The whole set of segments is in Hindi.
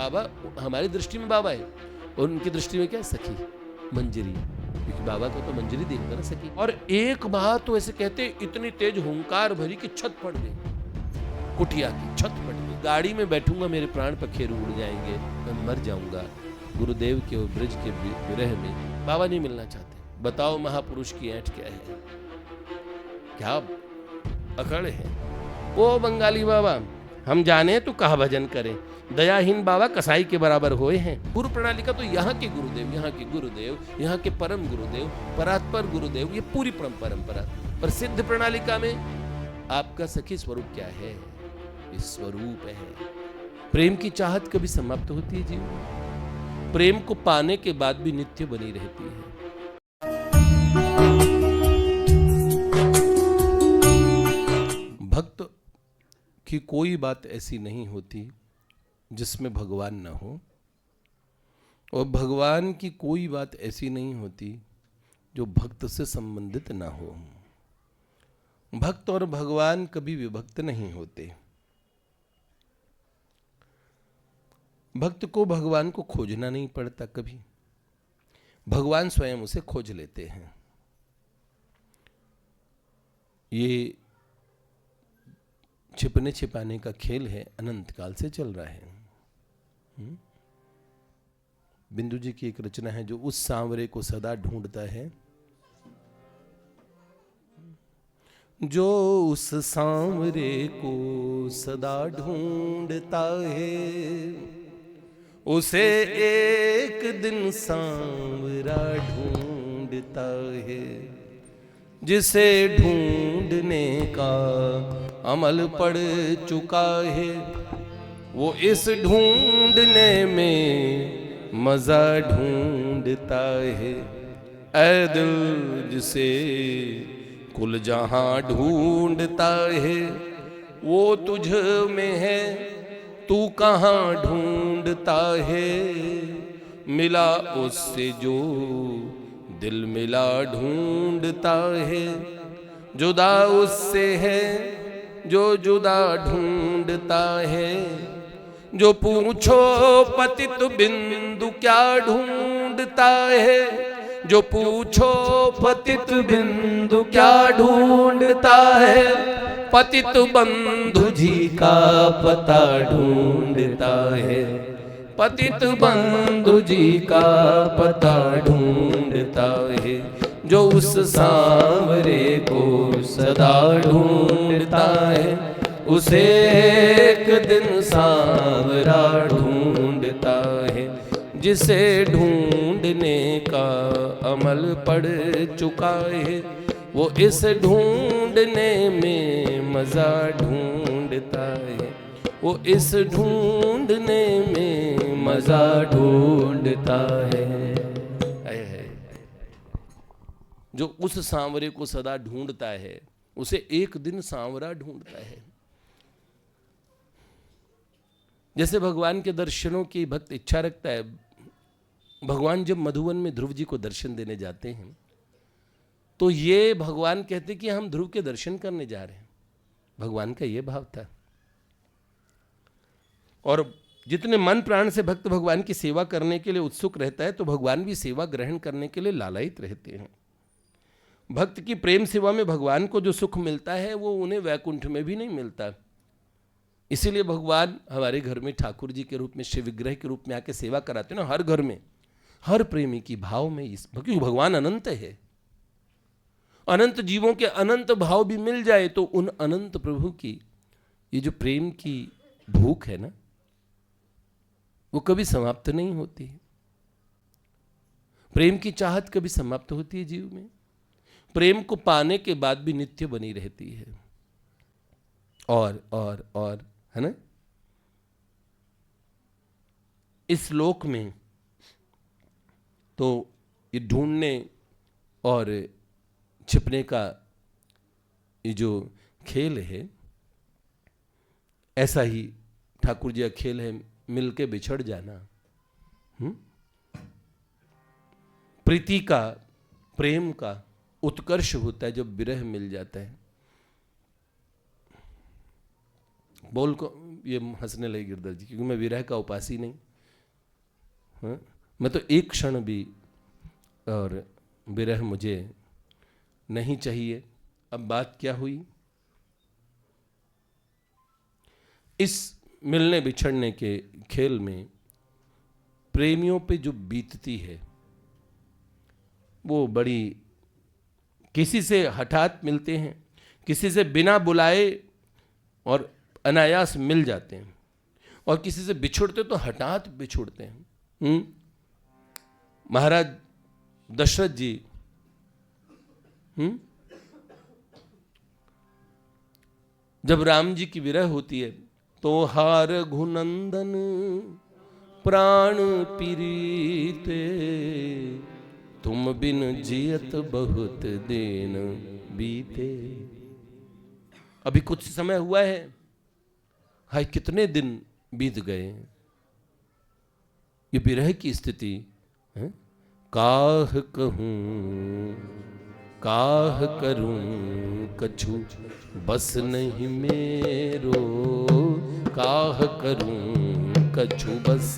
बाबा हमारी दृष्टि में बाबा है और उनकी दृष्टि में क्या है? सखी, मंजरी, क्योंकि बाबा को तो मंजरी देखता ना सखी। और एक बात तो ऐसे कहते इतनी तेज हुंकार भरी कि छत फट गई, कुटिया की छत फट गई। गाड़ी में बैठूंगा मेरे प्राण पखेरु उड़ जाएंगे, मैं मर जाऊंगा गुरुदेव के ब्रज के विरह में। बाबा नहीं मिलना चाहते। बताओ महापुरुष की ऐंठ क्या है, क्या अकड़ है। ओ बंगाली बाबा, हम जाने तो कहा भजन करें, दयाहीन बाबा कसाई के बराबर होए हैं। गुरु प्रणाली का तो यहाँ के गुरुदेव, यहाँ के गुरुदेव, यहाँ के परम गुरुदेव, परात्पर गुरुदेव, ये पूरी परंपरा। पर सिद्ध प्रणालिका में आपका सखी स्वरूप क्या है? ये स्वरूप है। प्रेम की चाहत कभी समाप्त होती है जीवन में? प्रेम को पाने के बाद भी नित्य बनी रहती है। भक्त की कोई बात ऐसी नहीं होती जिसमें भगवान न हो, और भगवान की कोई बात ऐसी नहीं होती जो भक्त से संबंधित न हो। भक्त और भगवान कभी विभक्त नहीं होते। भक्त को भगवान को खोजना नहीं पड़ता कभी, भगवान स्वयं उसे खोज लेते हैं। ये छिपने छिपाने का खेल है, अनंत काल से चल रहा है। बिंदु जी की एक रचना है, जो उस सांवरे को सदा ढूंढता है, जो उस सांवरे को सदा ढूंढता है, उसे एक दिन सांवरा ढूंढता है। जिसे ढूंढने का अमल पड़ चुका है, वो इस ढूंढने में मजा ढूंढता है। ऐ दिल जिसे कुल जहां ढूंढता है, वो तुझ में है, तू कहां ढूंढता है। मिला उससे जो दिल मिला ढूंढता है, जुदा उससे है जो जुदा ढूंढता है। जो पूछो पतित बिंदु क्या ढूंढता है, जो पूछो पतित बिंदु क्या ढूंढता है, पतित बंधु जी का पता ढूंढता है। पतित बंधु जी का पता ढूंढता है, जो उस सांवरे को सदा ढूंढता है, उसे एक दिन सांवरा ढूंढता है। जिसे ढूंढने का अमल पड़ चुका है, वो इस ढूंढने में मजा ढूंढता है। वो इस ढूंढने में मजा ढूंढता है। जो उस सांवरे को सदा ढूंढता है, उसे एक दिन सांवरा ढूंढता है। जैसे भगवान के दर्शनों की भक्त इच्छा रखता है, भगवान जब मधुवन में ध्रुव जी को दर्शन देने जाते हैं, तो ये भगवान कहते कि हम ध्रुव के दर्शन करने जा रहे हैं। भगवान का ये भाव था। और जितने मन प्राण से भक्त भगवान की सेवा करने के लिए उत्सुक रहता है, तो भगवान भी सेवा ग्रहण करने के लिए लालायित रहते हैं। भक्त की प्रेम सेवा में भगवान को जो सुख मिलता है, वो उन्हें वैकुंठ में भी नहीं मिलता। इसीलिए भगवान हमारे घर में ठाकुर जी के रूप में, शिव विग्रह के रूप में आके सेवा कराते हैं ना, हर घर में, हर प्रेमी की भाव में। क्योंकि भगवान अनंत है। अनंत जीवों के अनंत भाव भी मिल जाए तो उन अनंत प्रभु की ये जो प्रेम की भूख है ना, वो कभी समाप्त नहीं होती। प्रेम की चाहत कभी समाप्त होती है जीव में? प्रेम को पाने के बाद भी नित्य बनी रहती है। और है ना, इस लोक में तो ये ढूंढने और छिपने का ये जो खेल है, ऐसा ही ठाकुर जी का खेल है, मिलके बिछड़ जाना। प्रीति का, प्रेम का उत्कर्ष होता है जब विरह मिल जाता है। बोल को ये हंसने लगे गिरधर जी, क्योंकि मैं विरह का उपासी नहीं, हाँ? मैं तो एक क्षण भी और विरह मुझे नहीं चाहिए। अब बात क्या हुई, इस मिलने बिछड़ने के खेल में प्रेमियों पे जो बीतती है वो बड़ी, किसी से हठात मिलते हैं, किसी से बिना बुलाए और अनायास मिल जाते हैं, और किसी से बिछुड़ते तो हठात बिछुड़ते हैं। महाराज दशरथ जी जब राम जी की विरह होती है तो हार घुनंदन प्राण पीरीते, तुम बिन जियत बहुत दिन बीते। अभी कुछ समय हुआ है, हाय कितने दिन बीत गए। ये विरह की स्थिति है। काह कहूं काह करूं कछु बस नहीं मेरो, काह करूं कछु बस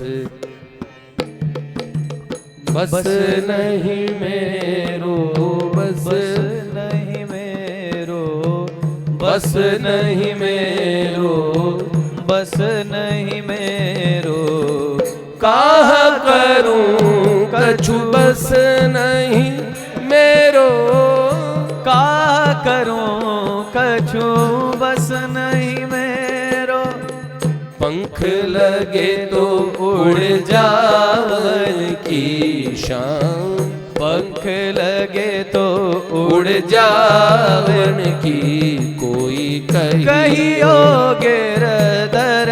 बस नहीं मेरो, बस नहीं मेरो, बस नहीं मेरो, बस नहीं मेरो। काह करूं कछु बस नहीं मेरो, काह करूं कछु बस नहीं मेरो। पंख लगे तो उड़ जावन की शान, पंख लगे तो उड़ जावन की कोई कहियो गिरधर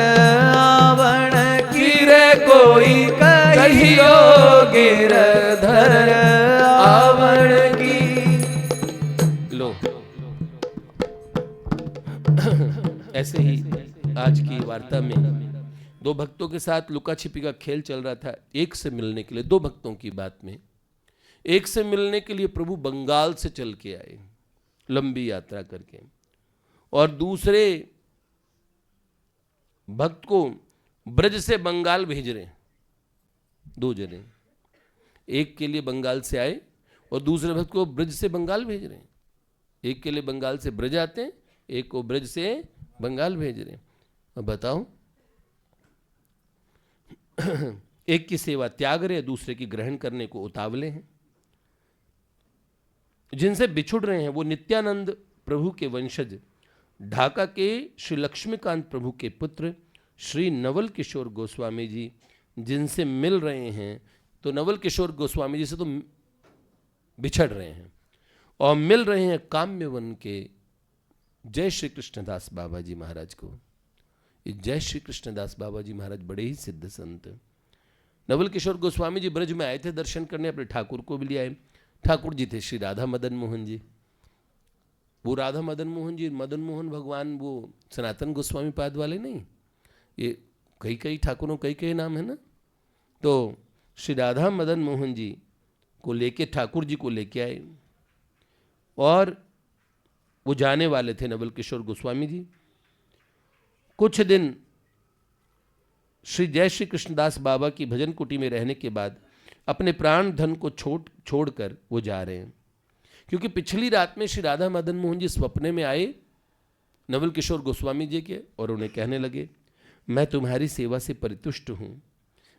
आवण की, रे कोई कहियो गिरधर आवण की। लो ऐसे ही आज की वार्ता में दो भक्तों के साथ लुका छिपी का खेल चल रहा था। एक से मिलने के लिए, दो भक्तों की बात में, एक से मिलने के लिए प्रभु बंगाल से चल के आए लंबी यात्रा करके, और दूसरे भक्त को ब्रज से बंगाल भेज रहे हैं। दो जने, एक के लिए बंगाल से आए और दूसरे भक्त को ब्रज से बंगाल भेज रहे हैं। एक के लिए बंगाल से ब्रज आते हैं, एक को ब्रज से बंगाल भेज रहे हैं। अब बताओ एक की सेवा त्याग रहे, दूसरे की ग्रहण करने को उतावले हैं। जिनसे बिछुड़ रहे हैं वो नित्यानंद प्रभु के वंशज, ढाका के श्री लक्ष्मीकांत प्रभु के पुत्र श्री नवल किशोर गोस्वामी जी, जिनसे मिल रहे हैं। तो नवल किशोर गोस्वामी जी से तो बिछड़ रहे हैं और मिल रहे हैं काम्यवन के जय श्री कृष्णदास बाबा जी महाराज को। ये जय श्री कृष्णदास बाबा जी महाराज बड़े ही सिद्ध संत। नवल किशोर गोस्वामी जी ब्रज में आए थे दर्शन करने, अपने ठाकुर को भी ले आए। ठाकुर जी थे श्री राधा मदन मोहन जी। वो राधा मदन मोहन जी, मदन मोहन भगवान वो सनातन गोस्वामी पाद वाले नहीं, ये कई कई ठाकुरों कई कई नाम है ना। तो श्री राधा मदन मोहन जी को लेके ठाकुर जी को लेके आए और वो जाने वाले थे नवल किशोर गोस्वामी जी। कुछ दिन श्री जय श्री कृष्णदास बाबा की भजन कुटी में रहने के बाद अपने प्राण धन को छोड़कर वो जा रहे हैं, क्योंकि पिछली रात में श्री राधा मदन मोहन जी स्वप्ने में आए नवल किशोर गोस्वामी जी के और उन्हें कहने लगे, मैं तुम्हारी सेवा से परितुष्ट हूँ,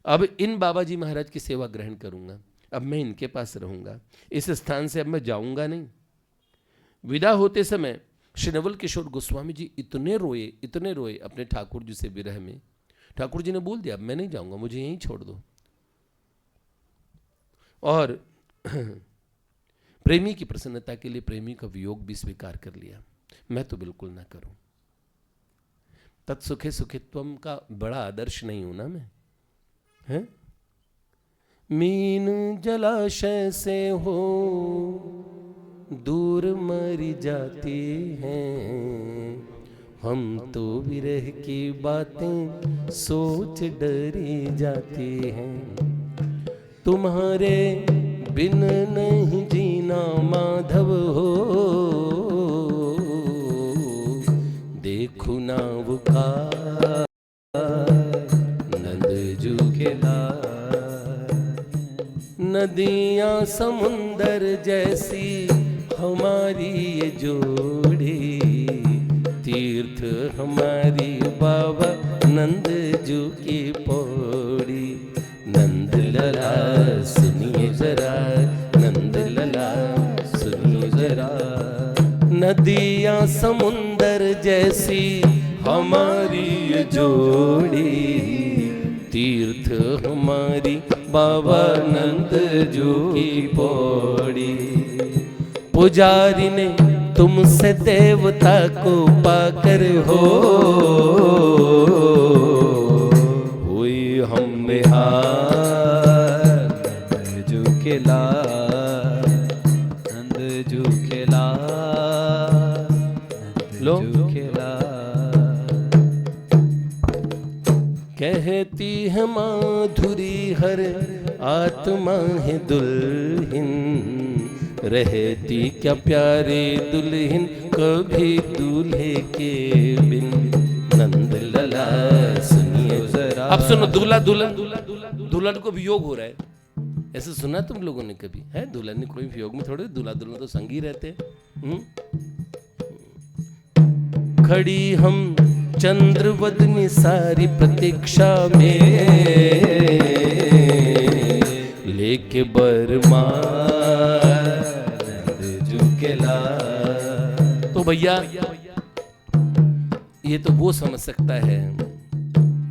अब इन बाबा जी महाराज की सेवा ग्रहण करूँगा, अब मैं इनके पास रहूँगा, इस स्थान से अब मैं जाऊँगा नहीं। विदा होते समय श्री नवल किशोर गोस्वामी जी इतने रोए अपने ठाकुर जी से विरह में। ठाकुर जी ने बोल दिया, अब मैं नहीं जाऊँगा, मुझे यहीं छोड़ दो। और प्रेमी की प्रसन्नता के लिए प्रेमी का वियोग भी स्वीकार कर लिया, मैं तो बिल्कुल ना करूं। तत्सुखे सुखित्वम का बड़ा आदर्श नहीं हूं ना मैं, हैं? मीन जलाशय से हो दूर मरी जाती हैं, हम तो विरह की बातें सोच डरी जाती हैं। तुम्हारे बिन नहीं जीना माधव हो, देखो नाव का नंद जू के लाल। नदियाँ समुंदर जैसी हमारी ये जोड़ी, तीर्थ हमारी बाबा नंद जू की पौड़ी। नंद लला सुनिए जरा, नंद लला सुनिए जरा। नदियाँ समुंदर जैसी हमारी ये जोड़ी, तीर्थ हमारी बाबा नंद जू की पौड़ी। पुजारी ने तुमसे देवता को पाकर हुई हम बिहार। नंद जू के लाल, नंद जू के लाल, लो। नंद जू के लाल। कहती है माधुरी हर आत्मा है दुल्हन, रहती क्या प्यारे दुल्हन कभी दूल्हे के बिन। नंद लला सुनिए जरा। अब सुनो, दूल्हा दुल्हन, दुल्हन को वियोग हो रहा है, ऐसे सुना तुम लोगों ने कभी? है दुल्हन ने कोई वियोग में थोड़े, दूल्हा दुल्हन तो संग ही रहते हैं। खड़ी हम चंद्रवदनी सारी प्रतीक्षा में, लेके बरमार नंद जू के लाल। तो भैया ये तो वो समझ सकता है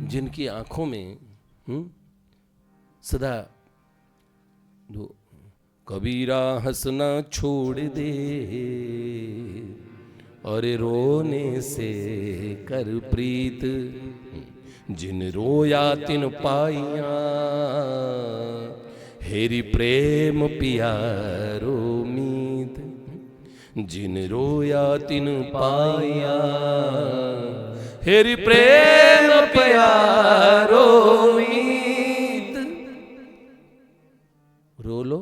जिनकी आंखों में सदा जो कबीरा हंसना छोड़ दे और रोने से कर प्रीत, जिन रोया तिन पाइया हेरी प्रेम पियारो मीत। जिन रोया तिन पाइया हेरी प्रेम पियारो मीत। रो लो।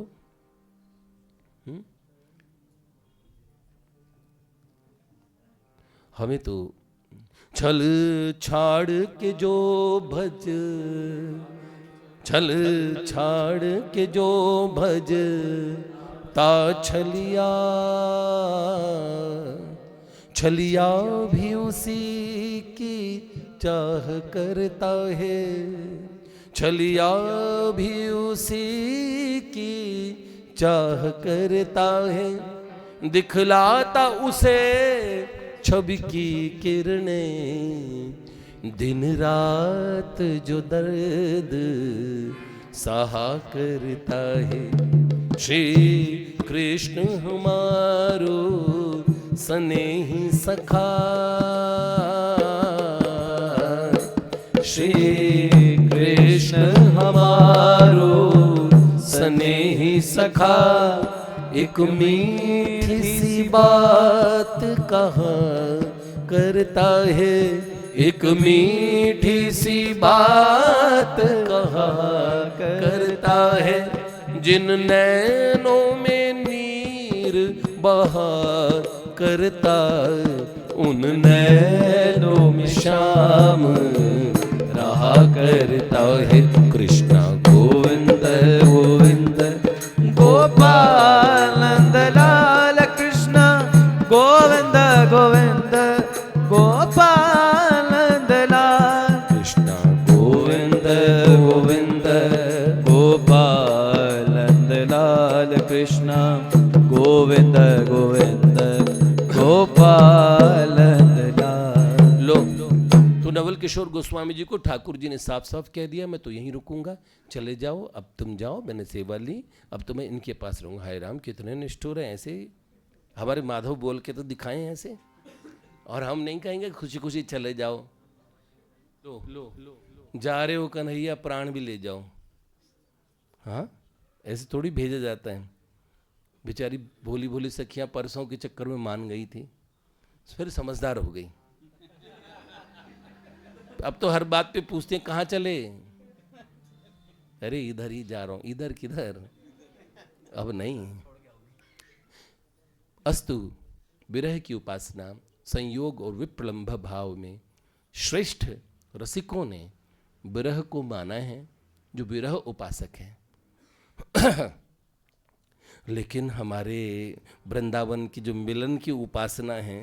हमें तो छल छाड़ के जो भज, छल छाड़ के जो भज ता छलिया, छलिया भी उसी की चाह करता है, छलिया भी उसी की चाह करता है। दिखलाता उसे छवि की किरणें, दिन रात जो दर्द सहा करता है। श्री कृष्ण हमारो स्नेही सखा, श्री कृष्ण हमारो स्नेही सखा। एक मीठी सी बात कहा करता है, एक मीठी सी बात कहा करता है। जिन नैनों में नीर बहा करता, उन नैनों में शाम रहा करता है। कृष्णा गोविंद गोविंद गोपाल नंद लाल, कृष्ण गोविंद गोविंद गोपाल नंद लाल, कृष्ण गोविंद गोविंद गोपाल नंद लाल, कृष्ण गोविंद गोविंद गोपाल नंद लाल। लो, तो नवल किशोर गोस्वामी जी को ठाकुर जी ने साफ साफ कह दिया, मैं तो यहीं रुकूंगा, चले जाओ, अब तुम जाओ, मैंने सेवा ली, अब तो मैं इनके पास रहूँगा। हाय राम, कितने निष्ठुर हैं, ऐसे हमारे माधव बोल के तो दिखाएं ऐसे, और हम नहीं कहेंगे खुशी खुशी चले जाओ। लो लो लो, जा रहे हो कन्हैया प्राण भी ले जाओ। हाँ, ऐसे थोड़ी भेजा जाता है। बेचारी भोली भोली सखियाँ परसों के चक्कर में मान गई थी, फिर समझदार हो गई। अब तो हर बात पे पूछते हैं कहाँ चले, अरे इधर ही जा रहा हूं। इधर किधर, अब नहीं। अस्तु, विरह की उपासना संयोग और विप्रलंभ भाव में श्रेष्ठ रसिकों ने विरह को माना है, जो विरह उपासक हैं। लेकिन हमारे वृंदावन की जो मिलन की उपासना है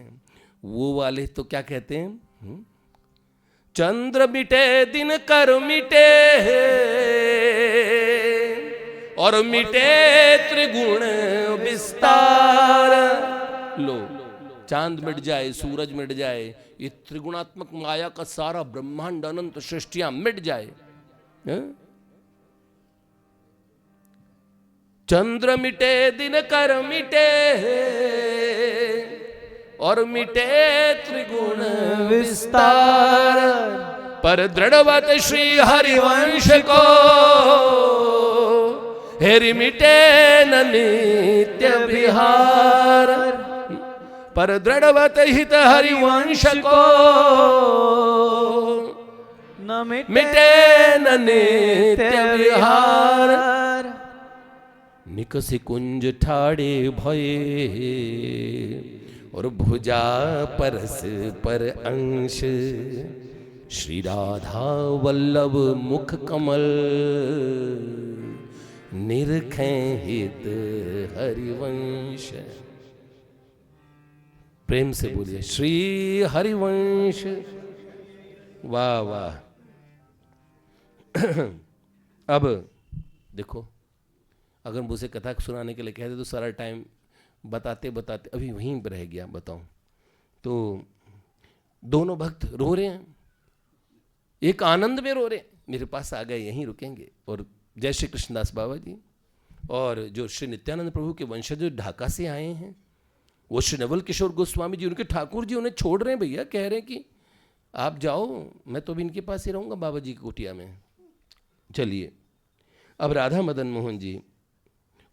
वो वाले तो क्या कहते हैं, चंद्र मिटे दिन कर मिटे और मिटे त्रिगुण विस्तार। लो, चांद मिट जाए, सूरज मिट जाए, ये त्रिगुणात्मक माया का सारा ब्रह्मांड अनंत सृष्टियां मिट जाए, चंद्र मिटे दिन कर मिटे और मिटे त्रिगुण विस्तार, पर दृढ़वत श्री हरिवंश को हेरि मिटे न नित्य विहार। पर दृढ़वत हित हरिवंश को न मिटे न नित्य विहार। निकसि कुंज ठाड़े भये और भुजा परस पर अंश, श्री राधा वल्लभ मुख कमल निरखें हित हरिवंश। प्रेम से बोलिए श्री हरिवंश। वाह वाह। अब देखो, अगर मुझे कथा सुनाने के लिए कहते तो सारा टाइम बताते बताते अभी वहीं पर रह गया। बताऊं तो दोनों भक्त रो रहे हैं, एक आनंद में रो रहे हैं, मेरे पास आ गए, यहीं रुकेंगे। और जय श्री कृष्णदास बाबा जी और जो श्री नित्यानंद प्रभु के वंशज जो ढाका से आए हैं, वो श्री नवल किशोर गोस्वामी जी, उनके ठाकुर जी उन्हें छोड़ रहे हैं भैया, कह रहे हैं कि आप जाओ, मैं तो भी इनके पास ही रहूँगा बाबा जी की कुटिया में। चलिए, अब राधा मदन मोहन जी,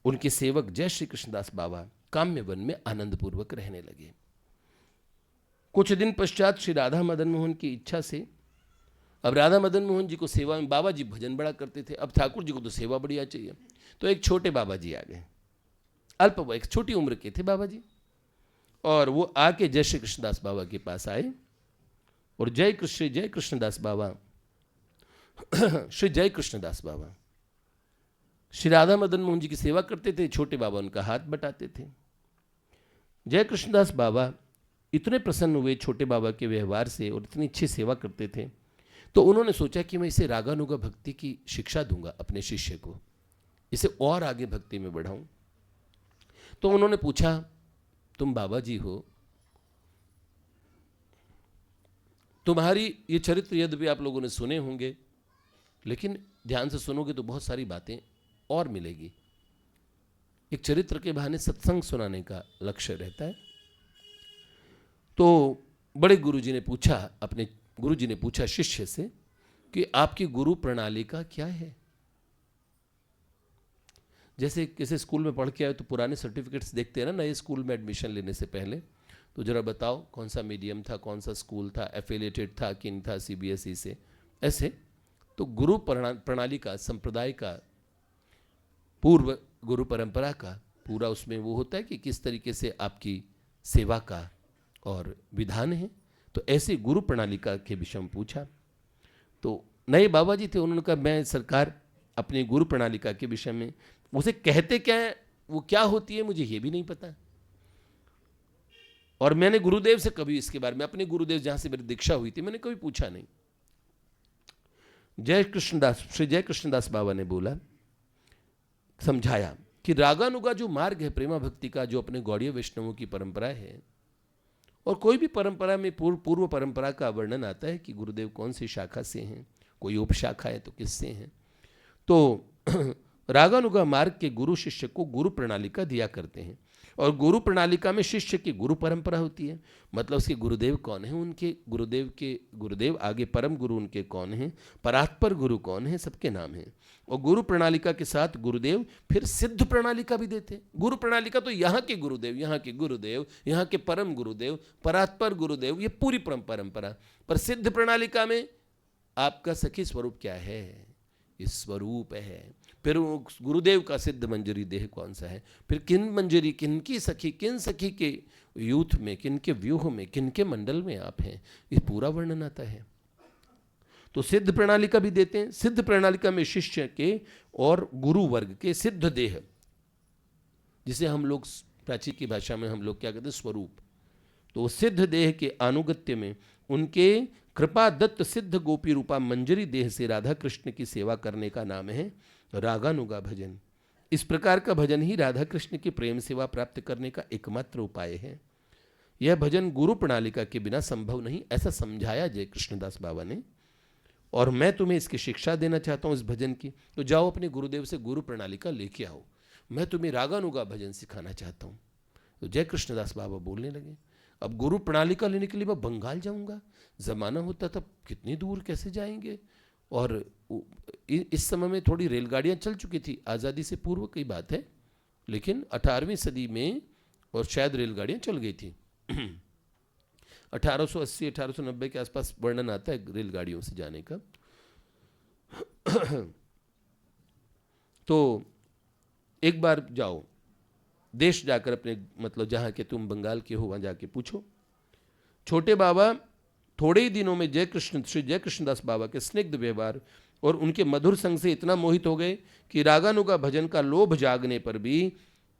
उनके सेवक जय श्री कृष्णदास बाबा काम्य वन में आनंद पूर्वक रहने लगे। कुछ दिन पश्चात श्री राधा मदन मोहन की इच्छा से, अब राधा मदन मोहन जी को सेवा में, बाबा जी भजन बड़ा करते थे, अब ठाकुर जी को तो सेवा बढ़िया चाहिए, तो एक छोटे बाबा जी आ गए, अल्प एक छोटी उम्र के थे बाबा जी, और वो आके जय श्री कृष्णदास बाबा के पास आए और जय कृष्णदास बाबा श्री जय कृष्णदास बाबा श्री राधा मदन मोहन जी की सेवा करते थे, छोटे बाबा उनका हाथ बटाते थे। जय कृष्णदास बाबा इतने प्रसन्न हुए छोटे बाबा के व्यवहार से और इतनी अच्छी सेवा करते थे, तो उन्होंने सोचा कि मैं इसे रागानुगा भक्ति की शिक्षा दूंगा अपने शिष्य को, इसे और आगे भक्ति में बढ़ाऊं। तो उन्होंने पूछा, तुम बाबा जी हो, तुम्हारी ये चरित्र यद्यपि आप लोगों ने सुने होंगे, लेकिन ध्यान से सुनोगे तो बहुत सारी बातें और मिलेगी। एक चरित्र के बहाने सत्संग सुनाने का लक्ष्य रहता है। तो बड़े गुरुजी ने पूछा, अपने गुरुजी ने पूछा शिष्य से कि आपकी गुरु प्रणाली का क्या है। जैसे किसी स्कूल में पढ़ के आए तो पुराने सर्टिफिकेट्स देखते हैं ना, नए स्कूल में एडमिशन लेने से पहले, तो जरा बताओ कौन सा मीडियम था, कौन सा स्कूल था, एफिलिएटेड था कि नहीं था सीबीएसई से, ऐसे। तो गुरु प्रणाली का, संप्रदाय का, पूर्व गुरु परंपरा का पूरा उसमें वो होता है कि किस तरीके से आपकी सेवा का और विधान है। तो ऐसे गुरु प्रणालिका के विषय में पूछा, तो नए बाबा जी थे, उन्होंने कहा मैं सरकार अपनी गुरु प्रणालिका के विषय में, उसे कहते क्या है, वो क्या होती है मुझे ये भी नहीं पता, और मैंने गुरुदेव से कभी इसके बारे में, अपने गुरुदेव जहां से मेरी दीक्षा हुई थी, मैंने कभी पूछा नहीं। श्री जय कृष्णदास बाबा ने बोला, समझाया कि रागानुगा जो मार्ग है प्रेमा भक्ति का, जो अपने गौड़ीय वैष्णवों की परंपरा है, और कोई भी परंपरा में पूर्व परंपरा का वर्णन आता है कि गुरुदेव कौन सी शाखा से हैं, कोई उपशाखा है तो किससे हैं। तो रागानुगा मार्ग के गुरु शिष्य को गुरु प्रणालिका दिया करते हैं, और गुरु प्रणालिका में शिष्य की गुरु परंपरा होती है, मतलब उसके गुरुदेव कौन है, उनके गुरुदेव आगे परम गुरु उनके कौन हैं, परात्पर गुरु कौन है, सबके नाम हैं। और गुरु प्रणालिका के साथ गुरुदेव फिर सिद्ध प्रणालिका भी देते। गुरु प्रणालिका तो यहाँ के गुरुदेव, यहाँ के परम गुरुदेव, परात्पर गुरुदेव, ये पूरी परंपरा। पर सिद्ध प्रणालिका में आपका सखी स्वरूप क्या है, इस स्वरूप है। फिर गुरुदेव का सिद्ध मंजरी देह कौन सा है, फिर किन मंजरी, किन सखी के यूथ में, किन के व्यूह में, किन के मंडल में आप हैं, ये पूरा वर्णन आता है। तो सिद्ध प्रणालिका भी देते हैं। सिद्ध प्रणालिका में शिष्य के और गुरु वर्ग के सिद्ध देह, जिसे हम लोग प्राचीन की भाषा में हम लोग क्या कहते हैं, स्वरूप, तो सिद्ध देह के अनुगत्य में उनके कृपा दत्त सिद्ध गोपी रूपा मंजरी देह से राधा कृष्ण की सेवा करने का नाम है रागानुगा भजन। इस प्रकार का भजन ही राधा कृष्ण की प्रेम सेवा प्राप्त करने का एकमात्र उपाय है। यह भजन गुरु प्रणालिका के बिना संभव नहीं, ऐसा समझाया जय कृष्णदास बाबा ने। और मैं तुम्हें इसकी शिक्षा देना चाहता हूँ इस भजन की, तो जाओ अपने गुरुदेव से गुरु प्रणालिका लेके आओ, मैं तुम्हें रागानुगा भजन सिखाना चाहता हूँ। तो जय कृष्णदास बाबा बोलने लगे, अब गुरु प्रणालिका लेने के लिए मैं बंगाल जाऊँगा, ज़माना होता तब कितनी दूर कैसे जाएंगे। और इस समय में थोड़ी रेलगाड़ियाँ चल चुकी थी, आज़ादी से पूर्व की बात है, लेकिन 18वीं सदी में और शायद रेलगाड़ियाँ चल गई थी। 1880 1890 के आसपास वर्णन आता है रेलगाड़ियों से जाने का। तो एक बार जाओ, देश जाकर अपने मतलब जहाँ के तुम बंगाल के हो वहाँ जाके पूछो। छोटे बाबा थोड़े ही दिनों में श्री जय कृष्णदास बाबा के स्निग्ध व्यवहार और उनके मधुर संग से इतना मोहित हो गए कि रागानुगा भजन का लोभ जागने पर भी,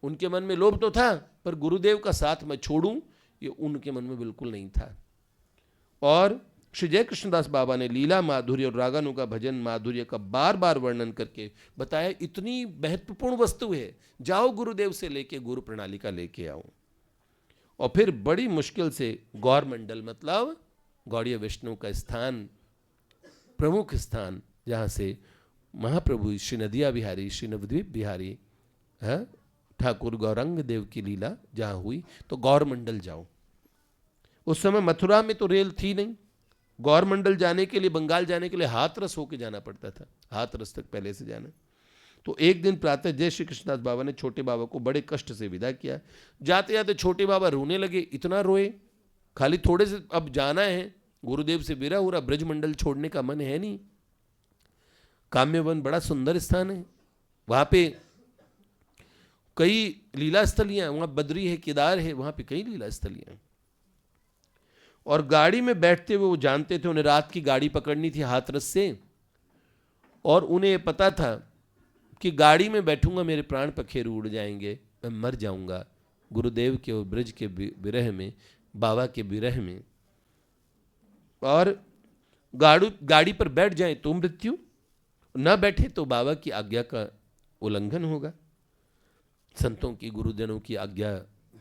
उनके मन में लोभ तो था पर गुरुदेव का साथ मैं छोड़ूं ये उनके मन में बिल्कुल नहीं था। और श्री जय कृष्णदास बाबा ने लीला माधुर्य और रागानुगा भजन माधुर्य का बार बार वर्णन करके बताया, इतनी महत्वपूर्ण वस्तु है, जाओ गुरुदेव से लेके गुरु प्रणालिका लेके आओ। और फिर बड़ी मुश्किल से गौर मंडल मतलब गौड़ीय वैष्णव का स्थान, प्रमुख स्थान, जहाँ से महाप्रभु श्री नदिया बिहारी, श्री नवद्वीप बिहारी ठाकुर गौरंग देव की लीला जहाँ हुई, तो गौर मंडल जाओ। उस समय मथुरा में तो रेल थी नहीं, गौर मंडल जाने के लिए, बंगाल जाने के लिए हाथरस होके जाना पड़ता था, हाथरस तक पहले से जाना। तो एक दिन प्रातः जय श्री कृष्णदास बाबा ने छोटे बाबा को बड़े कष्ट से विदा किया। जाते जाते छोटे बाबा रोने लगे, इतना रोए, खाली थोड़े से अब जाना है, गुरुदेव से विरह हो रहा, ब्रजमंडल छोड़ने का मन है नहीं। काम्यवन बड़ा सुंदर स्थान है, वहाँ पे कई लीला स्थलियाँ, वहाँ बद्री है, केदार है, वहाँ पे कई लीला स्थलियाँ। और गाड़ी में बैठते हुए वो जानते थे उन्हें रात की गाड़ी पकड़नी थी हाथरस से, और उन्हें पता था कि गाड़ी में बैठूंगा मेरे प्राण पखेरु उड़ जाएंगे, मैं मर जाऊंगा गुरुदेव के और ब्रज के विरह में, बाबा के विरह में। और गाड़ी पर बैठ जाए तो मृत्यु, न बैठे तो बाबा की आज्ञा का उल्लंघन होगा। संतों की, गुरुजनों की आज्ञा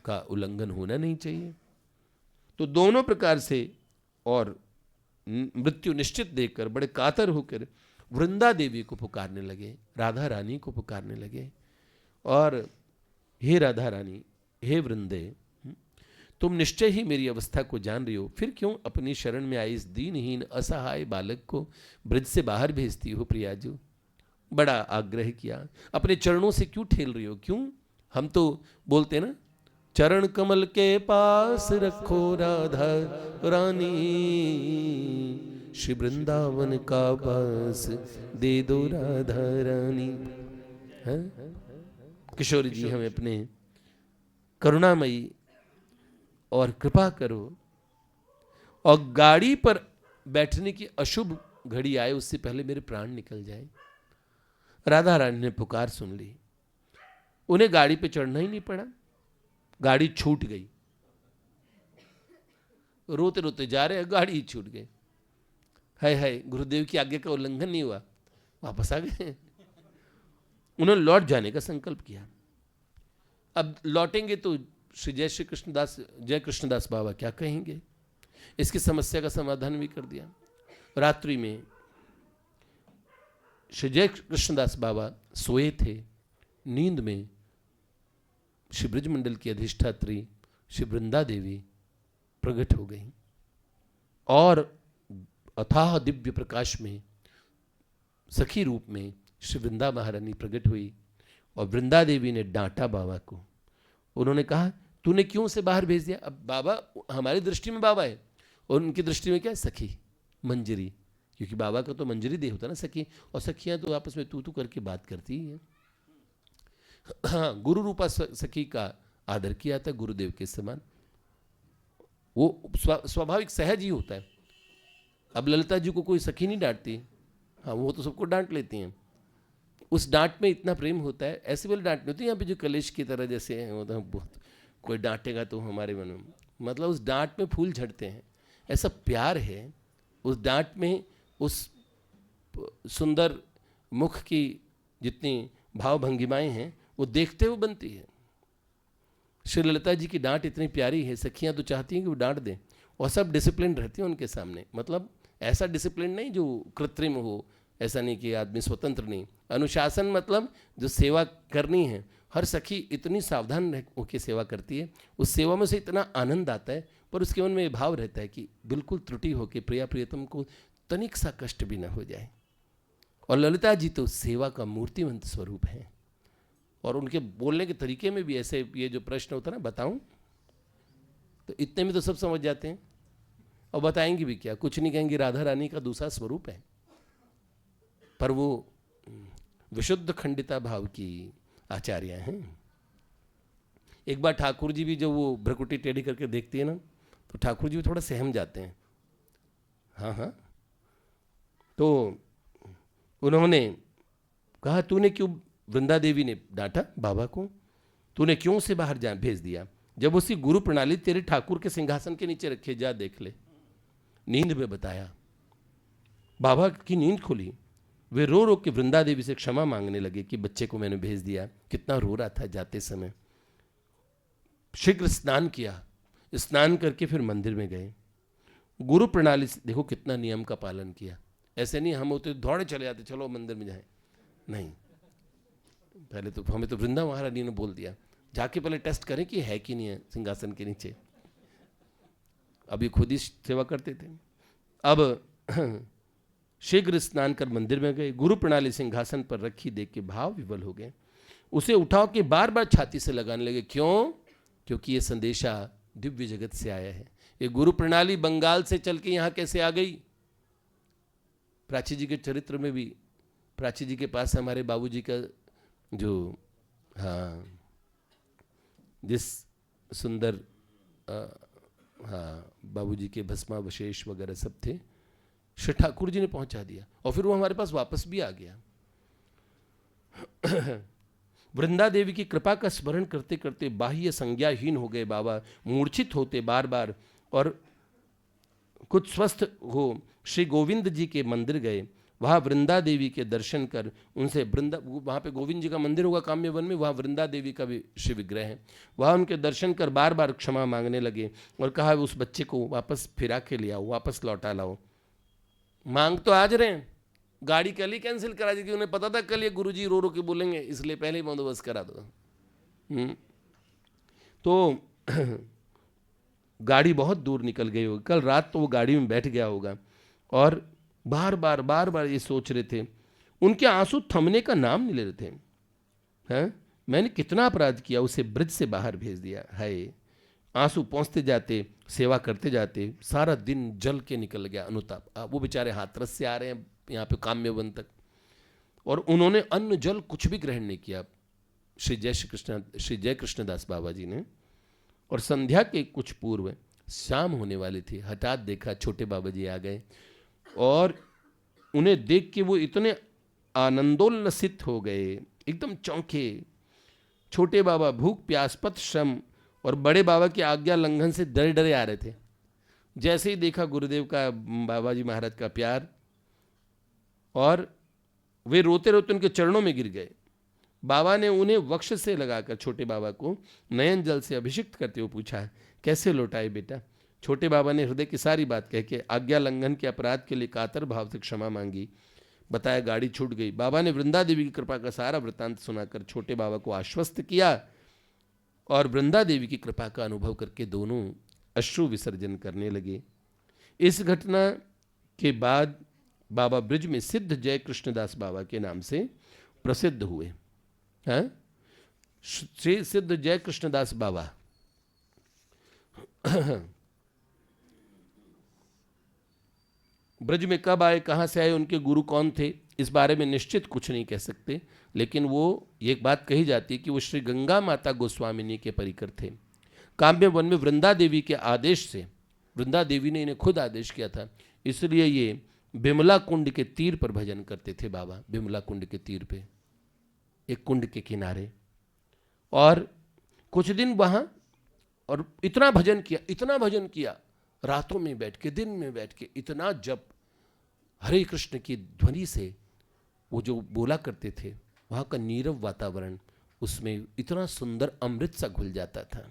का उल्लंघन होना नहीं चाहिए। तो दोनों प्रकार से और मृत्यु निश्चित देखकर बड़े कातर होकर वृंदा देवी को पुकारने लगे, राधा रानी को पुकारने लगे। और हे राधा रानी, हे वृंदे, तुम निश्चय ही मेरी अवस्था को जान रही हो, फिर क्यों अपनी शरण में आई इस दीनहीन असहाय बालक को ब्रज से बाहर भेजती हो प्रियाजू। बड़ा आग्रह किया, अपने चरणों से क्यों ठेल रही हो, क्यों? हम तो बोलते ना, चरण कमल के पास रखो राधा रानी, श्री वृंदावन का पास दे दो राधा रानी। किशोरी जी, हमें अपने करुणामयी और कृपा करो। और गाड़ी पर बैठने की अशुभ घड़ी आए उससे पहले मेरे प्राण निकल जाए। राधा रानी ने पुकार सुन ली, उन्हें गाड़ी पे चढ़ना ही नहीं पड़ा, गाड़ी छूट गई। रोते रोते जा रहे, गाड़ी ही छूट गई। हाय हाय, गुरुदेव की आज्ञा का उल्लंघन नहीं हुआ, वापस आ गए। उन्होंने लौट जाने का संकल्प किया। अब लौटेंगे तो श्री जय कृष्णदास बाबा क्या कहेंगे, इसकी समस्या का समाधान भी कर दिया। रात्रि में श्री जय कृष्णदास बाबा सोए थे, नींद में श्री ब्रजमंडल की अधिष्ठात्री श्री वृंदा देवी प्रकट हो गई और अथाह दिव्य प्रकाश में सखी रूप में श्री वृंदा महारानी प्रकट हुई। और वृंदा देवी ने डांटा बाबा को। उन्होंने कहा, तूने क्यों से बाहर भेज दिया? अब बाबा हमारी दृष्टि में बाबा है और उनकी दृष्टि में क्या है? सखी, मंजरी, क्योंकि बाबा का तो मंजरी देह होता ना सखी, और सखियां तो आपस में तू करके बात करती ही है। हाँ, गुरु रूपा सखी का आदर किया था गुरुदेव के समान, वो स्वाभाविक सहज ही होता है। अब ललिता जी को कोई सखी नहीं डांटती, हाँ वो तो सबको डांट लेती हैं। उस डांट में इतना प्रेम होता है, ऐसे वाली डांट नहीं होती यहाँ पे जो कलेश की तरह जैसे है, वो तो बहुत कोई डांटेगा तो हमारे मन में, मतलब उस डांट में फूल झड़ते हैं, ऐसा प्यार है उस डांट में। उस सुंदर मुख की जितनी भाव भंगिमाएं हैं वो देखते हुए बनती है। श्री ललिता जी की डांट इतनी प्यारी है, सखियां तो चाहती हैं कि वो डांट दें, और सब डिसिप्लिन रहती हैं उनके सामने। मतलब ऐसा डिसिप्लिन नहीं जो कृत्रिम हो, ऐसा नहीं कि आदमी स्वतंत्र नहीं, अनुशासन मतलब जो सेवा करनी है, हर सखी इतनी सावधान होकर सेवा करती है, उस सेवा में से इतना आनंद आता है, पर उसके मन में ये भाव रहता है कि बिल्कुल त्रुटि होकर प्रिया प्रियतम को तनिक सा कष्ट भी न हो जाए। और ललिता जी तो सेवा का मूर्तिमंत स्वरूप है, और उनके बोलने के तरीके में भी ऐसे, ये जो प्रश्न होता है ना बताऊं, तो इतने में तो सब समझ जाते हैं, और बताएंगे भी क्या, कुछ नहीं कहेंगे, राधा रानी का दूसरा स्वरूप है, पर वो विशुद्ध खंडिता भाव की आचार्य हैं। एक बार ठाकुर जी भी, जो वो भ्रकुटी टेढ़ी करके देखती है ना, तो ठाकुर जी भी थोड़ा सहम जाते हैं। हाँ, तो उन्होंने कहा, तूने क्यों, वृंदा देवी ने डांटा बाबा को, तूने क्यों से बाहर जा भेज दिया, जब उसी गुरु प्रणाली तेरे ठाकुर के सिंहासन के नीचे रखे, जा देख ले। नींद में बताया, बाबा की नींद खुली, वे रो रो के वृंदा देवी से क्षमा मांगने लगे कि बच्चे को मैंने भेज दिया, कितना रो रहा था जाते समय। शीघ्र स्नान किया, स्नान करके फिर मंदिर में गए, गुरु प्रणाली से, देखो कितना नियम का पालन किया। ऐसे नहीं हम होते दौड़े चले जाते, चलो मंदिर में जाएं, नहीं, पहले तो हमें तो वृंदा महारानी ने बोल दिया, जाके पहले टेस्ट करें कि है कि नहीं है सिंहासन के नीचे। अभी खुद ही सेवा करते थे। अब शीघ्र स्नान कर मंदिर में गए, गुरु प्रणाली सिंहासन पर रखी देख के भाव विवल हो गए, उसे उठाओ के बार बार छाती से लगाने लगे। क्यों? क्योंकि ये संदेशा दिव्य जगत से आया है। ये गुरु प्रणाली बंगाल से चल के यहाँ कैसे आ गई? प्राची जी के चरित्र में भी, प्राची जी के पास हमारे बाबूजी का जो, हाँ, जिस सुंदर, हाँ, बाबूजी के भस्मावशेष वगैरह सब थे, श्री ठाकुर जी ने पहुंचा दिया, और फिर वो हमारे पास वापस भी आ गया। वृंदा देवी की कृपा का स्मरण करते करते बाह्य संज्ञाहीन हो गए बाबा, मूर्छित होते बार बार, और कुछ स्वस्थ हो श्री गोविंद जी के मंदिर गए। वहाँ वृंदा देवी के दर्शन कर उनसे, वहाँ पे गोविंद जी का मंदिर होगा काम्य वन में, वहाँ वृंदा देवी का भी शिव विग्रह है, वहाँ उनके दर्शन कर बार बार क्षमा मांगने लगे, और कहा उस बच्चे को वापस फिरा के ले आओ, वापस लौटा लाओ। मांग तो आज रहे हैं, गाड़ी कल ही कैंसिल करा दी, क्योंकि उन्हें पता था कल ये गुरुजी रो रो के बोलेंगे, इसलिए पहले ही बंदोबस्त करा दो। तो गाड़ी बहुत दूर निकल गई होगी, कल रात तो वो गाड़ी में बैठ गया होगा, और बार बार ये सोच रहे थे। उनके आंसू थमने का नाम नहीं ले रहे थे। हैं, मैंने कितना अपराध किया, उसे ब्रज से बाहर भेज दिया है। आंसू पहुँचते जाते, सेवा करते जाते, सारा दिन जल के निकल गया अनुताप। वो बेचारे हाथरस से आ रहे हैं यहाँ पे काम्यवन तक, और उन्होंने अन्न जल कुछ भी ग्रहण नहीं किया। श्री जय कृष्णदास बाबा जी ने, और संध्या के कुछ पूर्व शाम होने वाली थी, हठात देखा छोटे बाबा जी आ गए, और उन्हें देख के वो इतने आनंदोल्लसित हो गए, एकदम चौंके। छोटे बाबा भूख प्यास पथ श्रम और बड़े बाबा की आज्ञा लंघन से डरे डरे आ रहे थे। जैसे ही देखा गुरुदेव का, बाबा जी महाराज का प्यार, और वे रोते रोते उनके चरणों में गिर गए। बाबा ने उन्हें वक्ष से लगाकर छोटे बाबा को नयन जल से अभिषिक्त करते हुए पूछा, कैसे लौटाए बेटा? छोटे बाबा ने हृदय की सारी बात कह के आज्ञा लंघन के अपराध के लिए कातर भाव से क्षमा मांगी। बताया गाड़ी छूट गई। बाबा ने वृंदा देवी की कृपा का सारा वृत्तांत सुनाकर छोटे बाबा को आश्वस्त किया, और वृंदा देवी की कृपा का अनुभव करके दोनों अश्रु विसर्जन करने लगे। इस घटना के बाद बाबा ब्रिज में सिद्ध जय कृष्णदास बाबा के नाम से प्रसिद्ध हुए। हैं, श्री सिद्ध जय कृष्णदास बाबा ब्रज में कब आए, कहाँ से आए, उनके गुरु कौन थे, इस बारे में निश्चित कुछ नहीं कह सकते, लेकिन वो एक बात कही जाती है कि वो श्री गंगा माता गोस्वामिनी के परिकर थे। काम्य वन में वृंदा देवी के आदेश से, वृंदा देवी ने इन्हें खुद आदेश किया था, इसलिए ये बिमला कुंड के तीर पर भजन करते थे बाबा, बिमला कुंड के तीर पे, एक कुंड के किनारे। और कुछ दिन वहाँ, और इतना भजन किया, रातों में बैठ के, दिन में बैठ के, इतना जप, हरे कृष्ण की ध्वनि से वो जो बोला करते थे, वहाँ का नीरव वातावरण, उसमें इतना सुंदर अमृत सा घुल जाता था।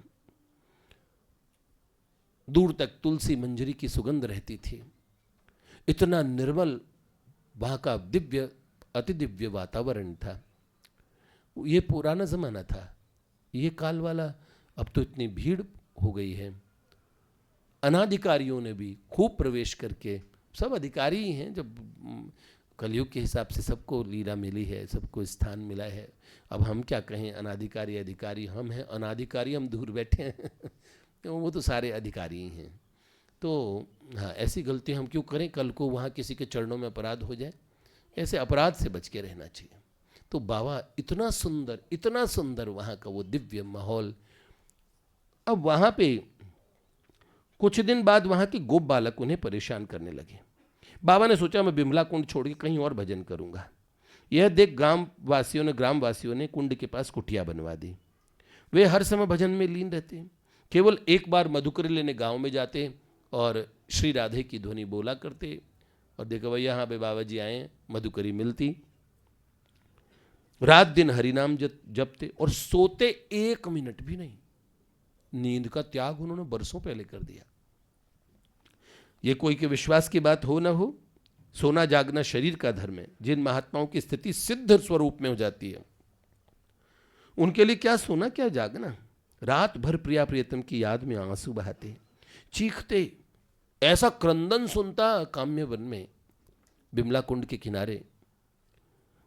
दूर तक तुलसी मंजरी की सुगंध रहती थी, इतना निर्मल वहाँ का दिव्य, अति दिव्य वातावरण था। ये पुराना जमाना था, ये काल वाला। अब तो इतनी भीड़ हो गई है, अनाधिकारियों ने भी खूब प्रवेश करके, सब अधिकारी ही हैं, जब कलयुग के हिसाब से सबको लीला मिली है, सबको स्थान मिला है। अब हम क्या कहें, अनाधिकारी अधिकारी हम हैं, अनाधिकारी हम दूर बैठे हैं तो वो तो सारे अधिकारी ही हैं। तो हाँ, ऐसी गलती हम क्यों करें, कल को वहाँ किसी के चरणों में अपराध हो जाए, ऐसे अपराध से बच के रहना चाहिए। तो बाबा इतना सुंदर वहाँ का वो दिव्य माहौल। अब वहाँ पे कुछ दिन बाद वहाँ के गोप बालक उन्हें परेशान करने लगे। बाबा ने सोचा मैं बिमला कुंड छोड़ के कहीं और भजन करूँगा। यह देख ग्रामवासियों ने कुंड के पास कुटिया बनवा दी। वे हर समय भजन में लीन रहते, केवल एक बार मधुकरी लेने गांव में जाते और श्री राधे की ध्वनि बोला करते, और देखो भाई यहाँ पे बाबा जी आए, मधुकरी मिलती। रात दिन हरिनाम जपते और सोते 1 मिनट भी नहीं। नींद का त्याग उन्होंने बरसों पहले कर दिया। ये कोई के विश्वास की बात हो ना हो, सोना जागना शरीर का धर्म है। जिन महात्माओं की स्थिति सिद्ध स्वरूप में हो जाती है, उनके लिए क्या सोना क्या जागना। रात भर प्रिया प्रियतम की याद में आंसू बहाते, चीखते, ऐसा क्रंदन सुनता काम्य वन में, बिमला कुंड के किनारे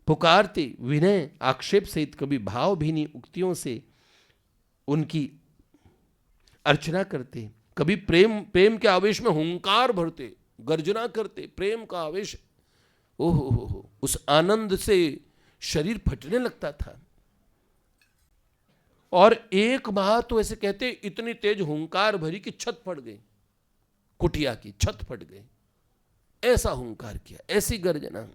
पुकारते, विनय आक्षेप सहित कभी भावभीनी उक्तियों से उनकी अर्चना करते, कभी प्रेम के आवेश में हुंकार भरते, गर्जना करते, प्रेम का आवेश, ओहो, उस आनंद से शरीर फटने लगता था। और एक बार तो ऐसे कहते, इतनी तेज हुंकार भरी कि छत फट गई, कुटिया की छत फट गई। ऐसा हुंकार किया, ऐसी गर्जना।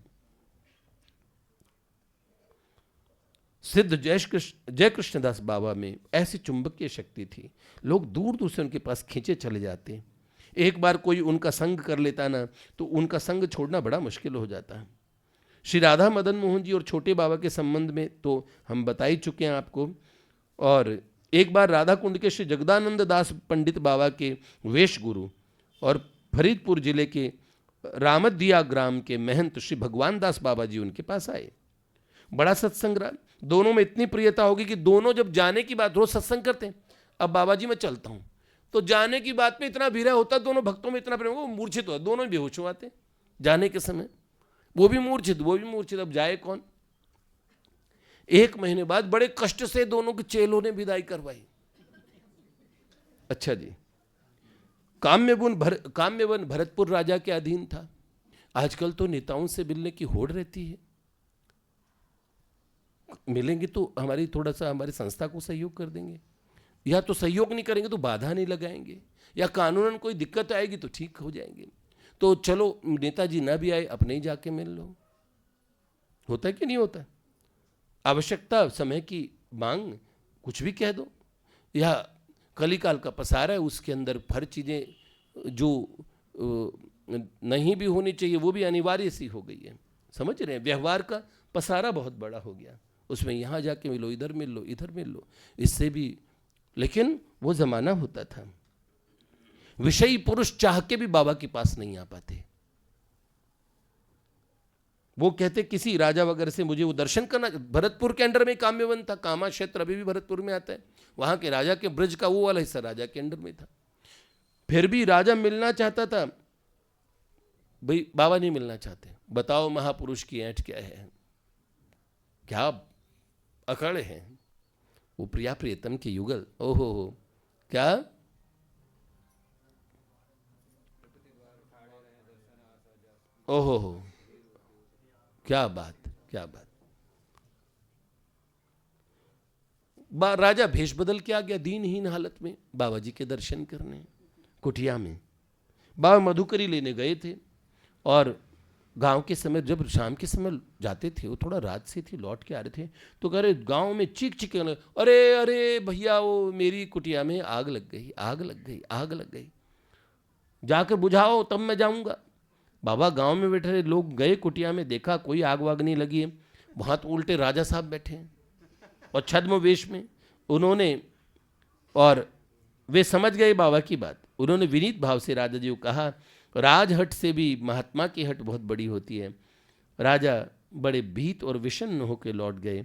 सिद्ध जय कृष्णदास बाबा में ऐसी चुंबकीय शक्ति थी, लोग दूर दूर से उनके पास खींचे चले जाते। एक बार कोई उनका संग कर लेता ना, तो उनका संग छोड़ना बड़ा मुश्किल हो जाता। श्री राधा मदन मोहन जी और छोटे बाबा के संबंध में तो हम बता ही चुके हैं आपको। और एक बार राधा कुंड के श्री जगदानंद दास पंडित बाबा के वेश गुरु और फरीदपुर जिले के रामदिया ग्राम के महंत श्री भगवान दास बाबा जी उनके पास आए। बड़ा सत्संग रहा, दोनों में इतनी प्रियता होगी कि दोनों जब जाने की बात, रोज सत्संग करते हैं, अब बाबा जी मैं चलता हूँ, तो जाने की बात पे इतना भीरा होता, दोनों भक्तों में इतना प्रेम, वो मूर्छित हो, दोनों ही बेहोश हो आते जाने के समय, वो भी मूर्छित, अब जाए कौन। 1 महीने बाद बड़े कष्ट से दोनों के चेलों ने विदाई करवाई। अच्छा जी, काम्यवन भरतपुर राजा के अधीन था। आजकल तो नेताओं से मिलने की होड़ रहती है, मिलेंगे तो हमारी संस्था को सहयोग कर देंगे, या तो सहयोग नहीं करेंगे तो बाधा नहीं लगाएंगे, या कानूनन कोई दिक्कत आएगी तो ठीक हो जाएंगे। तो चलो नेताजी ना भी आए, अपने ही जाके मिल लो। होता है कि नहीं होता? आवश्यकता, समय की मांग, कुछ भी कह दो। या कलिकाल का पसारा है, उसके अंदर हर चीज़ें जो नहीं भी होनी चाहिए वो भी अनिवार्य सी हो गई है। समझ रहे हैं? व्यवहार का पसारा बहुत बड़ा हो गया, उसमें यहाँ जाके मिलो, इधर मिल लो, इधर मिल लो, इससे भी। लेकिन वो ज़माना होता था, विषयी पुरुष चाह के भी बाबा के पास नहीं आ पाते। वो कहते किसी राजा वगैरह से मुझे वो दर्शन करना। भरतपुर के अंडर में काम्यवन था, कामा क्षेत्र अभी भी भरतपुर में आता है, वहाँ के राजा के ब्रज का वो वाला हिस्सा राजा के अंडर में था। फिर भी राजा मिलना चाहता था, भाई बाबा नहीं मिलना चाहते। बताओ महापुरुष की ऐंठ क्या है, क्या अकड़ है। वो प्रिया प्रियतम के युगल, ओहो हो, क्या ओहो हो, क्या बात, क्या बात। राजा भेष बदल के आ गया दीनहीन हालत में बाबा जी के दर्शन करने कुटिया में। बाबा मधुकरी लेने गए थे, और गांव के समय जब शाम के समय जाते थे, वो थोड़ा रात से थी, लौट के आ रहे थे, तो कह रहे गांव में चीख चीख के, अरे अरे भैया वो मेरी कुटिया में आग लग गई, आग लग गई, आग लग गई, जाकर बुझाओ तब मैं जाऊंगा। बाबा गांव में बैठे रहे, लोग गए कुटिया में, देखा कोई आग वाग नहीं लगी है। वहाँ तो उल्टे राजा साहब बैठे हैं और छद्म वेश में। उन्होंने, और वे समझ गए बाबा की बात, उन्होंने विनीत भाव से राजा जी को कहा, राजहट से भी महात्मा की हट बहुत बड़ी होती है। राजा बड़े भीत और विषन्न होकर लौट गए।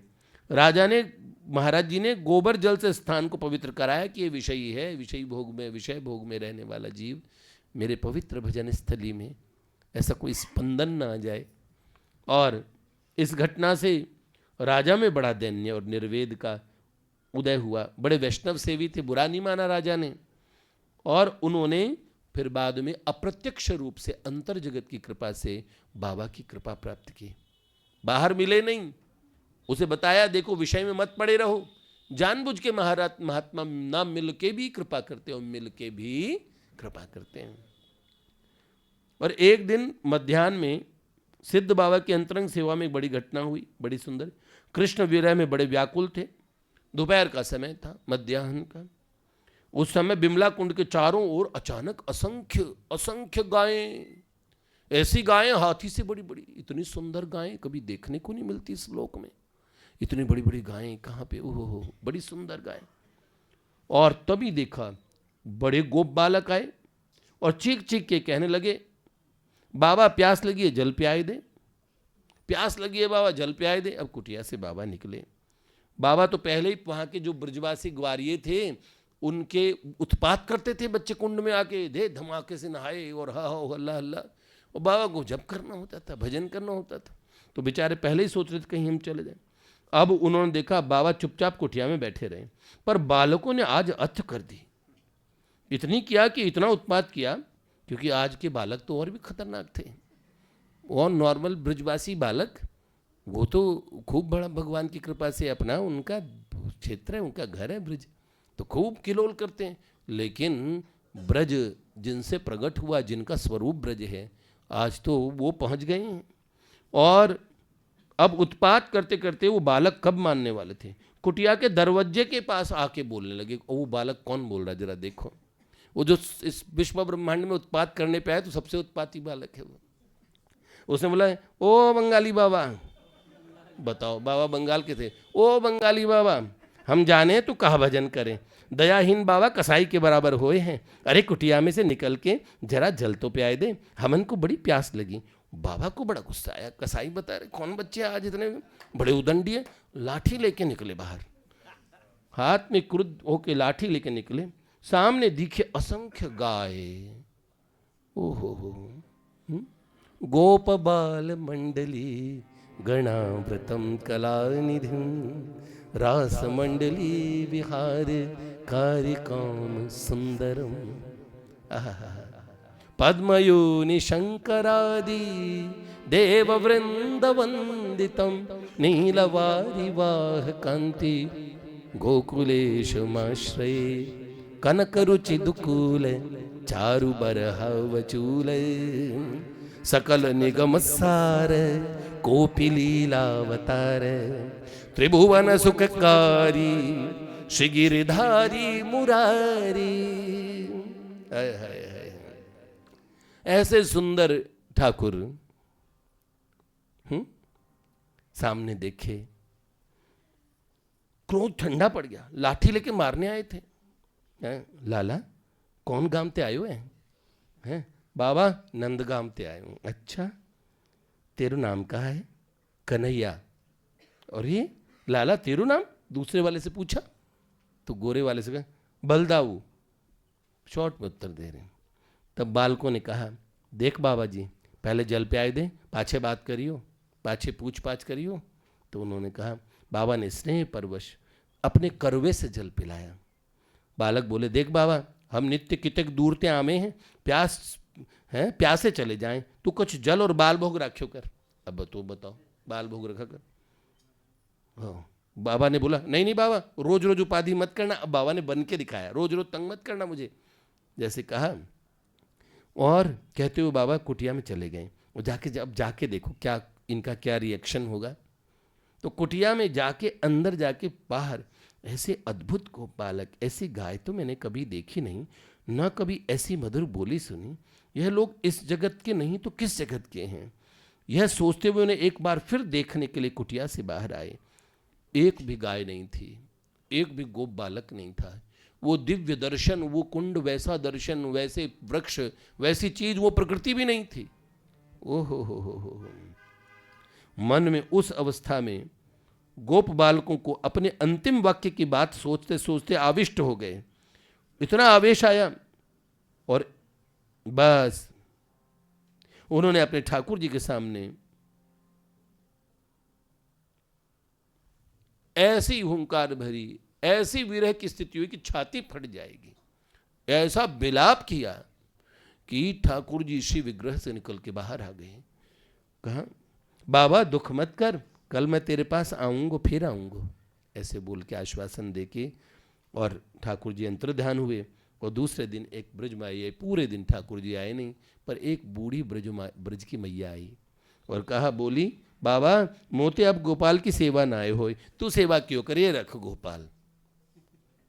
राजा ने, महाराज जी ने गोबर जल से स्थान को पवित्र कराया कि ये विषयी है, विषय भोग में रहने वाला जीव मेरे पवित्र भजन स्थली में ऐसा कोई स्पंदन ना आ जाए। और इस घटना से राजा में बड़ा दैन्य और निर्वेद का उदय हुआ। बड़े वैष्णव सेवी थे, बुरा नहीं माना राजा ने, और उन्होंने फिर बाद में अप्रत्यक्ष रूप से अंतर जगत की कृपा से बाबा की कृपा प्राप्त की। बाहर मिले नहीं, उसे बताया देखो विषय में मत पड़े रहो, जानबूझ के महात्मा ना मिल के भी कृपा करते हो, मिल के भी कृपा करते हैं। और एक दिन मध्याह्न में सिद्ध बाबा की अंतरंग सेवा में एक बड़ी घटना हुई, बड़ी सुंदर। कृष्ण विरह में बड़े व्याकुल थे, दोपहर का समय था, मध्याह्न का। उस समय बिमला कुंड के चारों ओर अचानक असंख्य असंख्य गायें, ऐसी गायें हाथी से बड़ी बड़ी, इतनी सुंदर गायें कभी देखने को नहीं मिलती इस लोक में। इतनी बड़ी बड़ी गायें कहाँ पे, ओहो बड़ी सुंदर गाय। और तभी देखा बड़े गोप बालक आए और चीख चीख के कहने लगे, बाबा प्यास लगी है जल पियाए दे, प्यास लगी है बाबा जल पियाए दे। अब कुटिया से बाबा निकले। बाबा तो पहले ही वहाँ के जो ब्रजवासी ग्वारिये थे उनके उत्पात करते थे, बच्चे कुंड में आके दे धमाके से नहाए और हा हो हल्ला हल्ला। और बाबा को जब करना होता था, भजन करना होता था, तो बेचारे पहले ही सोच रहे थे कहीं हम चले जाएं। अब उन्होंने देखा बाबा चुपचाप कुटिया में बैठे रहे, पर बालकों ने आज अथ कर दी। इतनी किया कि इतना उत्पात किया, क्योंकि आज के बालक तो और भी खतरनाक थे। और नॉर्मल ब्रजवासी बालक, वो तो खूब बड़ा भगवान की कृपा से अपना उनका क्षेत्र है, उनका घर है ब्रज, तो खूब किलोल करते हैं। लेकिन ब्रज जिनसे प्रकट हुआ, जिनका स्वरूप ब्रज है, आज तो वो पहुंच गए हैं। और अब उत्पात करते करते वो बालक कब मानने वाले थे, कुटिया के दरवाजे के पास आके बोलने लगे। वो बालक कौन बोल रहा है जरा देखो, वो जो इस विश्व ब्रह्मांड में उत्पात करने पे आया तो सबसे उत्पाती बालक है वो। उसने बोला, ओ बंगाली बाबा, बताओ बाबा बंगाल के थे, ओ बंगाली बाबा हम जाने तो कहा भजन करें, दयाहीन बाबा कसाई के बराबर होए हैं, अरे कुटिया में से निकल के जरा जल तो पियाए दे, हमन को बड़ी प्यास लगी। बाबा को बड़ा गुस्सा आया, कसाई बता रहे कौन बच्चे आज इतने बड़े उदंडी है। लाठी लेके निकले बाहर, हाथ में क्रुद्ध होके लाठी लेके निकले। सामने दिखे असंख्य गाय, ओहो गोप बाल मंडली गणाव्रतम कलानिधिं रास मंडली विहार कारिकाम सुंदरम। पद्मयोनि शंकरादि देववृंद वंदितम नीलवारिवाह कांति गोकुलेशमाश्रये कनकरुचि दुकूल चारु बरहवचूल सकल निगम सार कोपि लीलावतार त्रिभुवन सुखकारी श्री गिरिधारी मुरारी। ऐसे सुंदर ठाकुर सामने देखे, क्रोध ठंडा पड़ गया, लाठी लेके मारने आए थे। लाला कौन गांव ते आयो है? बाबा नंद गांव ते आयो हूँ। अच्छा तेरू नाम कहा है? कन्हैया। और ये लाला तेरू नाम? दूसरे वाले से पूछा तो गोरे वाले से कहा बलदाऊ, शॉर्ट में उत्तर दे रहे हैं। तब बालकों ने कहा, देख बाबा जी पहले जल पियाए दे, पाछे बात करियो, पाछे पूछ पाछ करियो। तो उन्होंने कहा, बाबा ने स्नेह परवश अपने करवे से जल पिलाया। बालक बोले, देख बाबा हम नित्य कितक दूर ते आमे हैं, प्यास है, प्यासे चले जाएं, तू कुछ जल और बाल भोग रखियो कर। अब तो बताओ बाल भोग रखा कर। हाँ बाबा ने बोला, नहीं नहीं बाबा रोज रोज उपाधि मत करना। अब बाबा ने बन के दिखाया, रोज रोज तंग मत करना मुझे, जैसे कहा। और कहते हुए बाबा कुटिया में चले गए। वो अब जाके देखो क्या इनका क्या रिएक्शन होगा। तो कुटिया में जाके अंदर जाके बाहर ऐसे अद्भुत गोपालक, ऐसी गाय तो मैंने कभी देखी नहीं, ना कभी ऐसी मधुर बोली सुनी। यह लोग इस जगत के नहीं तो किस जगत के हैं, यह सोचते हुए उन्हें एक बार फिर देखने के लिए कुटिया से बाहर आए। एक भी गाय नहीं थी, एक भी गोप बालक नहीं था। वो दिव्य दर्शन, वो कुंड, वैसा दर्शन, वैसे वृक्ष, वैसी चीज, वो प्रकृति भी नहीं थी। ओहो हो। मन में उस अवस्था में गोप बालकों को अपने अंतिम वाक्य की बात सोचते सोचते आविष्ट हो गए। इतना आवेश आया और बस उन्होंने अपने ठाकुर जी के सामने ऐसी हुंकार भरी, ऐसी विरह की स्थिति हुई कि छाती फट जाएगी, ऐसा विलाप किया कि ठाकुर जी श्री विग्रह से निकल के बाहर आ गए। कहा, बाबा दुख मत कर, कल मैं तेरे पास आऊंगा, फिर आऊंगा, ऐसे बोल के आश्वासन दे के और ठाकुर जी अंतर्ध्यान हुए। और दूसरे दिन एक ब्रजमाई आई। पूरे दिन ठाकुर जी आए नहीं, पर एक बूढ़ी ब्रज की मैया आई और कहा, बोली, बाबा मोते अब गोपाल की सेवा ना आए हो, तू सेवा क्यों करे, रख गोपाल।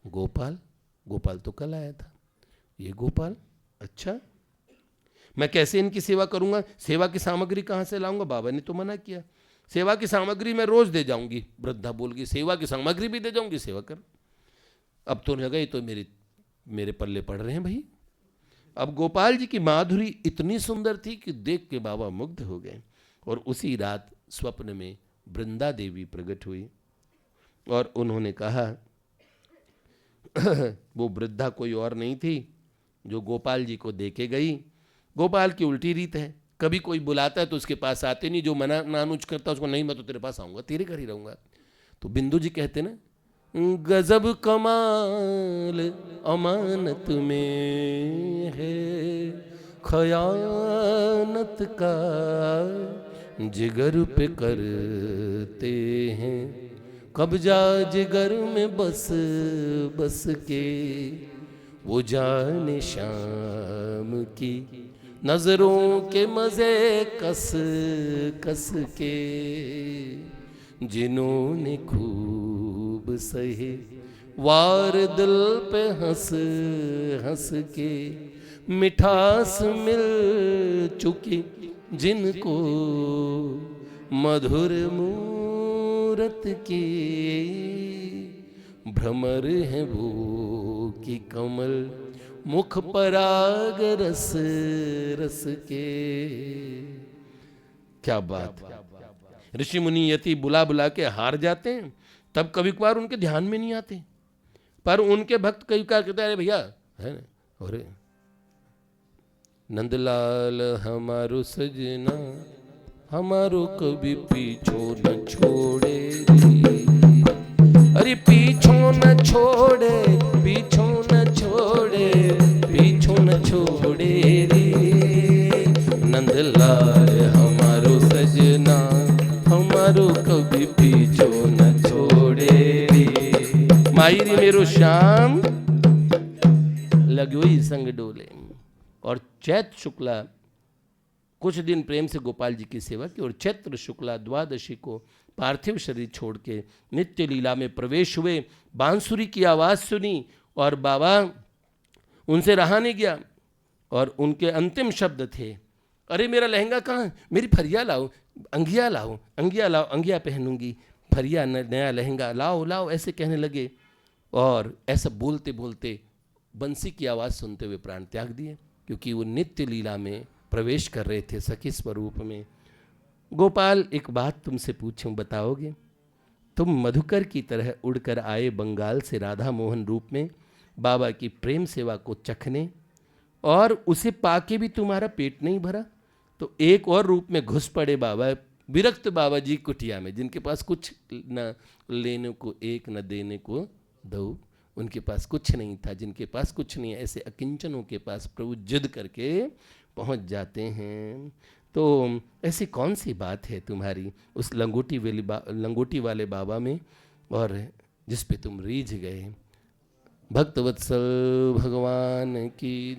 गोपाल तो कल आया था, ये गोपाल, अच्छा मैं कैसे इनकी सेवा करूंगा, सेवा की सामग्री कहाँ से लाऊंगा, बाबा ने तो मना किया। सेवा की सामग्री मैं रोज दे जाऊंगी। वृद्धा बोल गई, सेवा की सामग्री भी दे जाऊंगी, सेवा कर। अब तो न गई तो मेरे पल्ले पड़ रहे हैं भाई। अब गोपाल जी की माधुरी इतनी सुंदर थी कि देख के बाबा मुग्ध हो गए। और उसी रात स्वप्न में वृंदा देवी प्रकट हुई और उन्होंने कहा वो वृद्धा कोई और नहीं थी जो गोपाल जी को देके गई। गोपाल की उल्टी रीत है, कभी कोई बुलाता है तो उसके पास आते नहीं, जो मना नानुच करता है उसको, नहीं मैं तो तेरे पास आऊँगा, तेरे घर ही रहूँगा। तो बिंदु जी कहते ना, गजब कमाल अमानत में है, खयानत का जिगर पे करते हैं, कब्जा जिगर में बस बस के, वो जाने शाम की नजरों के मजे कस कस के, जिन्होंने खूब सहे वार दिल पे हंस हंस के, मिठास मिल चुकी जिनको मधुर मूरत की, भ्रमर है वो कि कमल मुख पराग रस रस के। क्या बात। ऋषि मुनि यति बुला बुला के हार जाते हैं, तब कभी कभार उनके ध्यान में नहीं आते, पर उनके भक्त कई बार कहते हैं, अरे भैया है ना, अरे नंदलाल हमारो सजना, हमारो कभी पीछो न छोड़े रे, अरे पीछो न छोड़े, पीछो न छोड़े, पीछो न छोड़े रे, नंदलाल हमारो सजना, हमारो कभी पीछो न छोड़े रे, मायरी मेरो श्याम लगोई संग डोले। और चैत्र शुक्ला कुछ दिन प्रेम से गोपाल जी की सेवा की और चैत्र शुक्ला द्वादशी को पार्थिव शरीर छोड़ के नित्य लीला में प्रवेश हुए। बांसुरी की आवाज़ सुनी और बाबा उनसे रहा नहीं गया और उनके अंतिम शब्द थे, अरे मेरा लहंगा कहाँ, मेरी फरिया लाओ, अंगिया लाओ, अंगिया लाओ, अंगिया पहनूंगी, फरिया नया लहंगा लाओ लाओ, ऐसे कहने लगे। और ऐसा बोलते बोलते बंसी की आवाज़ सुनते हुए प्राण त्याग दिए, क्योंकि वो नित्य लीला में प्रवेश कर रहे थे सखी स्वरूप में। गोपाल एक बात तुमसे पूछूं, बताओगे? तुम मधुकर की तरह उड़कर आए बंगाल से राधा मोहन रूप में बाबा की प्रेम सेवा को चखने, और उसे पाके भी तुम्हारा पेट नहीं भरा, तो एक और रूप में घुस पड़े बाबा, विरक्त बाबा जी कुटिया में, जिनके पास कुछ न लेने को एक न देने को दो, उनके पास कुछ नहीं था, जिनके पास कुछ नहीं है, ऐसे अकिंचनों के पास प्रभु जिद करके पहुंच जाते हैं। तो ऐसी कौन सी बात है तुम्हारी उस लंगोटी वाले बाबा में, और जिस पे तुम रीझ गए? भक्तवत्सल भगवान की।